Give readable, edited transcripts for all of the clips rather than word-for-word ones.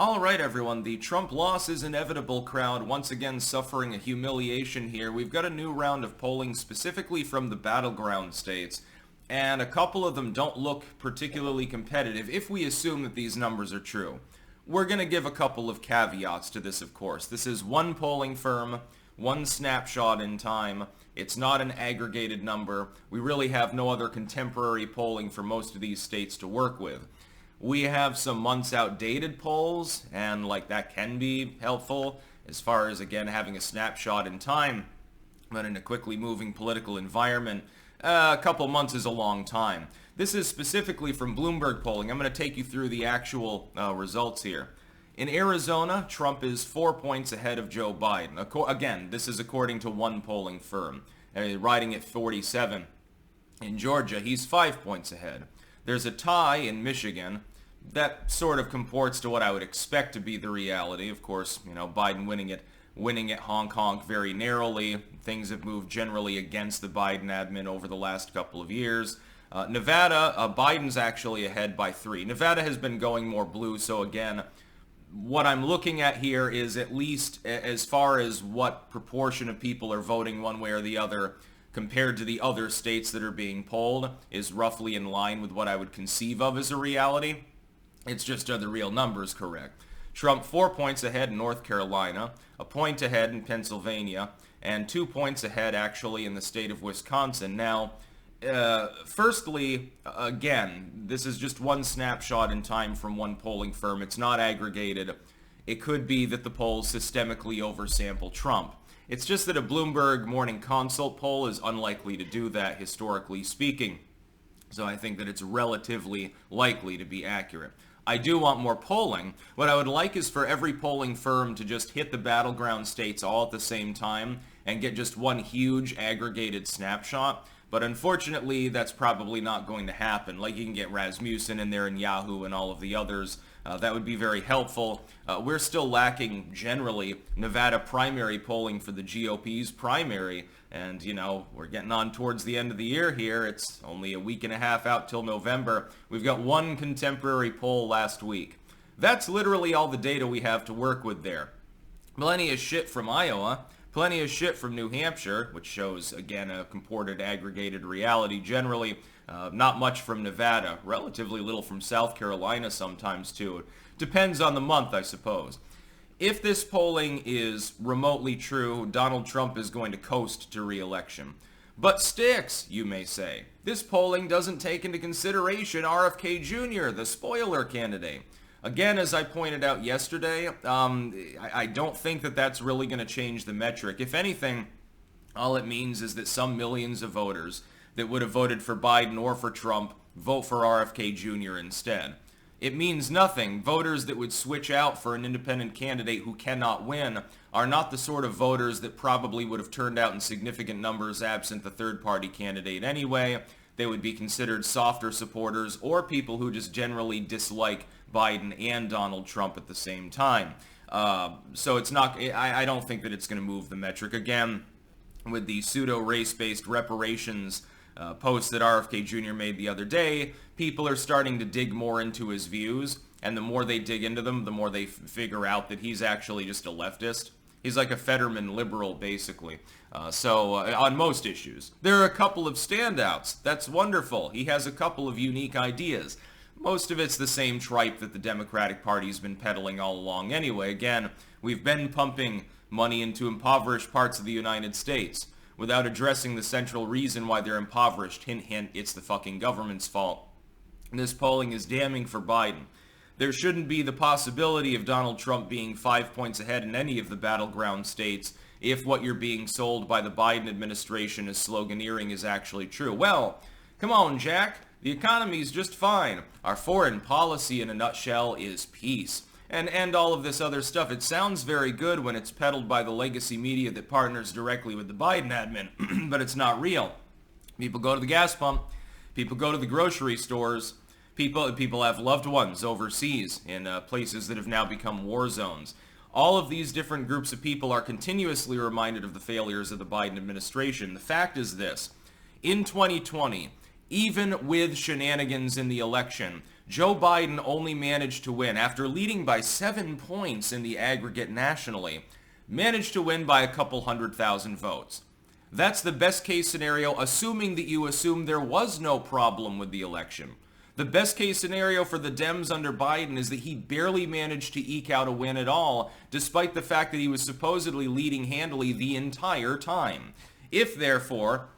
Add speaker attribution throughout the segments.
Speaker 1: All right, everyone, the Trump loss is inevitable crowd once again suffering a humiliation here. We've got a new round of polling specifically from the Battleground states, and a couple of them don't look particularly competitive if we assume that these numbers are true. We're going to give a couple of caveats to this, of course. This is one polling firm, one snapshot in time. It's not an aggregated number. We really have no other contemporary polling for most of these states to work with. We have some months outdated polls, and that can be helpful as far as, again, having a snapshot in time. But in a quickly moving political environment, a couple months is a long time. This is specifically from Bloomberg polling. I'm going to take you through the actual results here. In Arizona, Trump is 4 points ahead of Joe Biden. Again, this is according to one polling firm, riding at 47. In Georgia, he's 5 points ahead. There's a tie in Michigan. That sort of comports to what I would expect to be the reality. Of course, Biden winning at Hong Kong very narrowly. Things have moved generally against the Biden admin over the last couple of years. Nevada, Biden's actually ahead by 3. Nevada has been going more blue, so again, what I'm looking at here is at least as far as what proportion of people are voting one way or the other compared to the other states that are being polled is roughly in line with what I would conceive of as a reality. It's just, are the real numbers correct? Trump 4 points ahead in North Carolina, a point ahead in Pennsylvania, and 2 points ahead actually in the state of Wisconsin. Now, firstly, again, this is just one snapshot in time from one polling firm. It's not aggregated. It could be that the polls systemically oversample Trump. It's just that a Bloomberg Morning Consult poll is unlikely to do that, historically speaking. So I think that it's relatively likely to be accurate. I do want more polling. What I would like is for every polling firm to just hit the Battleground states all at the same time and get just one huge aggregated snapshot. But unfortunately, that's probably not going to happen. You can get Rasmussen in there and Yahoo and all of the others. That would be very helpful. We're still lacking, generally, Nevada primary polling for the GOP's primary. And, we're getting on towards the end of the year here. It's only a week and a half out till November. We've got one contemporary poll last week. That's literally all the data we have to work with there. Plenty of shit from Iowa. Plenty of shit from New Hampshire, which shows, again, a comported aggregated reality generally. Not much from Nevada. Relatively little from South Carolina sometimes, too. It depends on the month, I suppose. If this polling is remotely true, Donald Trump is going to coast to re-election. But sticks, you may say. This polling doesn't take into consideration RFK Jr., the spoiler candidate. Again, as I pointed out yesterday, I don't think that that's really going to change the metric. If anything, all it means is that some millions of voters that would have voted for Biden or for Trump vote for RFK Jr. instead. It means nothing. Voters that would switch out for an independent candidate who cannot win are not the sort of voters that probably would have turned out in significant numbers absent the third-party candidate anyway. They would be considered softer supporters or people who just generally dislike Biden and Donald Trump at the same time. So it's not, I don't think that it's going to move the metric. Again, with the pseudo-race-based reparations post that RFK Jr. made the other day, people are starting to dig more into his views, and the more they dig into them, the more they figure out that he's actually just a leftist. He's like a Fetterman liberal, basically. On most issues. There are a couple of standouts. That's wonderful. He has a couple of unique ideas. Most of it's the same tripe that the Democratic Party's been peddling all along anyway. Again, we've been pumping money into impoverished parts of the United States without addressing the central reason why they're impoverished. Hint, hint, it's the fucking government's fault. And this polling is damning for Biden. There shouldn't be the possibility of Donald Trump being 5 points ahead in any of the battleground states if what you're being sold by the Biden administration as sloganeering is actually true. Well, come on, Jack. The economy's just fine. Our foreign policy in a nutshell is peace. And all of this other stuff. It sounds very good when it's peddled by the legacy media that partners directly with the Biden admin, but it's not real. People go to the gas pump. People go to the grocery stores. People have loved ones overseas in places that have now become war zones. All of these different groups of people are continuously reminded of the failures of the Biden administration. The fact is this. In 2020, Even with shenanigans in the election, Joe Biden only managed to win, after leading by 7 points in the aggregate nationally, managed to win by a couple 100,000 votes. That's the best case scenario, assuming that you assume there was no problem with the election. The best case scenario for the Dems under Biden is that he barely managed to eke out a win at all, despite the fact that he was supposedly leading handily the entire time. If, therefore,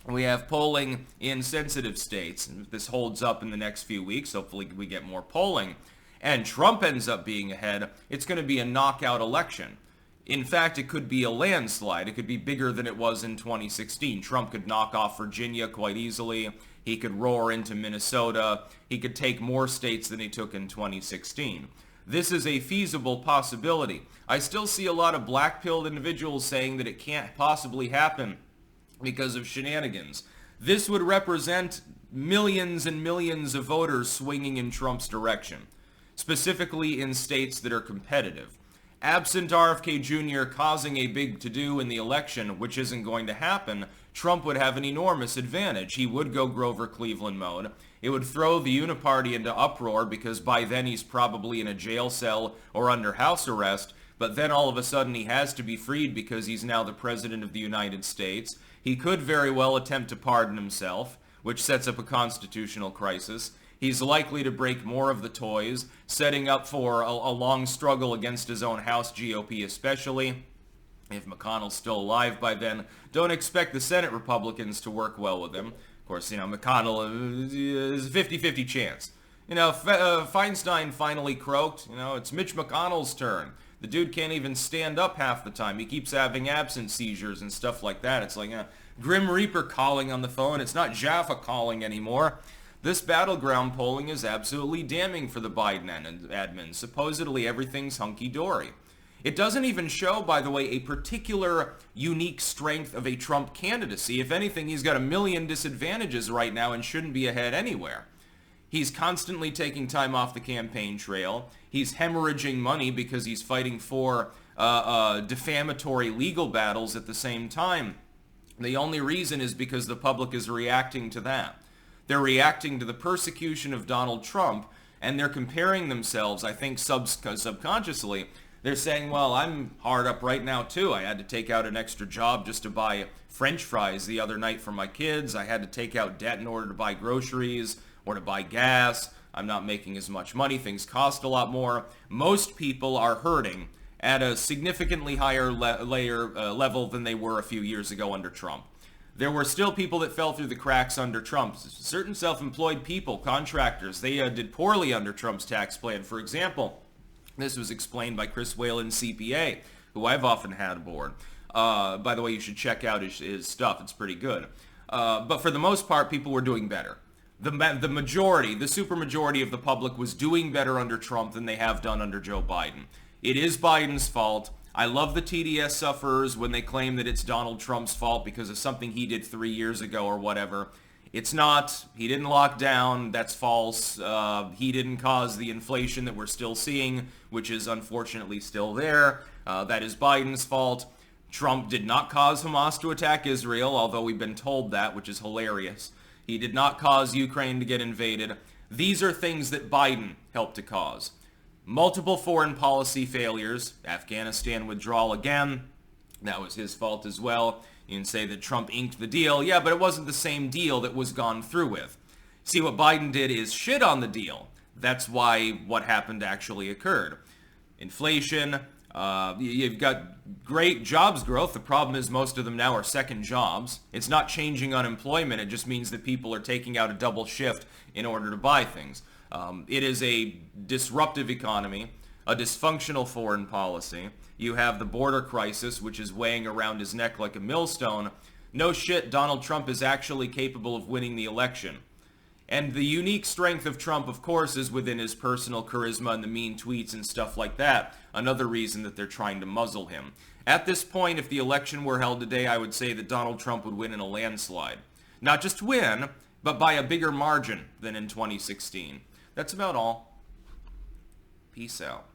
Speaker 1: we have polling in sensitive states, and if this holds up in the next few weeks, hopefully we get more polling, and Trump ends up being ahead, it's going to be a knockout election. In fact, it could be a landslide. It could be bigger than it was in 2016. Trump could knock off Virginia quite easily. He could roar into Minnesota. He could take more states than he took in 2016. This is a feasible possibility. I still see a lot of black-pilled individuals saying that it can't possibly happen because of shenanigans. This would represent millions and millions of voters swinging in Trump's direction, specifically in states that are competitive. Absent RFK Jr. causing a big to-do in the election, which isn't going to happen, Trump would have an enormous advantage. He would go Grover Cleveland mode. It would throw the Uniparty into uproar because by then he's probably in a jail cell or under house arrest, but then all of a sudden he has to be freed because he's now the President of the United States. He could very well attempt to pardon himself, which sets up a constitutional crisis. He's likely to break more of the toys, setting up for a long struggle against his own House GOP especially. If McConnell's still alive by then, don't expect the Senate Republicans to work well with him. Of course, McConnell is a 50-50 chance. Feinstein finally croaked. It's Mitch McConnell's turn. The dude can't even stand up half the time. He keeps having absence seizures and stuff like that. It's like Grim Reaper calling on the phone. It's not Jaffa calling anymore. This Battleground polling is absolutely damning for the Biden admin. Supposedly everything's hunky-dory. It doesn't even show, by the way, a particular unique strength of a Trump candidacy. If anything, he's got a million disadvantages right now and shouldn't be ahead anywhere. He's constantly taking time off the campaign trail. He's hemorrhaging money because he's fighting for defamatory legal battles at the same time. The only reason is because the public is reacting to that. They're reacting to the persecution of Donald Trump, and they're comparing themselves, I think subconsciously. They're saying, well, I'm hard up right now too. I had to take out an extra job just to buy French fries the other night for my kids. I had to take out debt in order to buy groceries or to buy gas. I'm not making as much money. Things cost a lot more. Most people are hurting at a significantly higher level than they were a few years ago under Trump. There were still people that fell through the cracks under Trump. Certain self-employed people, contractors, they did poorly under Trump's tax plan. For example, this was explained by Chris Whalen, CPA, who I've often had aboard. By the way, you should check out his stuff. It's pretty good. But for the most part, people were doing better. The majority, the supermajority of the public was doing better under Trump than they have done under Joe Biden. It is Biden's fault. I love the TDS sufferers when they claim that it's Donald Trump's fault because of something he did 3 years ago or whatever. It's not. He didn't lock down. That's false. He didn't cause the inflation that we're still seeing, which is unfortunately still there. That is Biden's fault. Trump did not cause Hamas to attack Israel, although we've been told that, which is hilarious. He did not cause Ukraine to get invaded. These are things that Biden helped to cause. Multiple foreign policy failures. Afghanistan withdrawal again. That was his fault as well. You can say that Trump inked the deal. Yeah, but it wasn't the same deal that was gone through with. See, what Biden did is shit on the deal. That's why what happened actually occurred. Inflation. You've got great jobs growth. The problem is most of them now are second jobs. It's not changing unemployment. It just means that people are taking out a double shift in order to buy things. It is a disruptive economy, a dysfunctional foreign policy. You have the border crisis, which is weighing around his neck like a millstone. No shit, Donald Trump is actually capable of winning the election. And the unique strength of Trump, of course, is within his personal charisma and the mean tweets and stuff like that. Another reason that they're trying to muzzle him. At this point, if the election were held today, I would say that Donald Trump would win in a landslide. Not just win, but by a bigger margin than in 2016. That's about all. Peace out.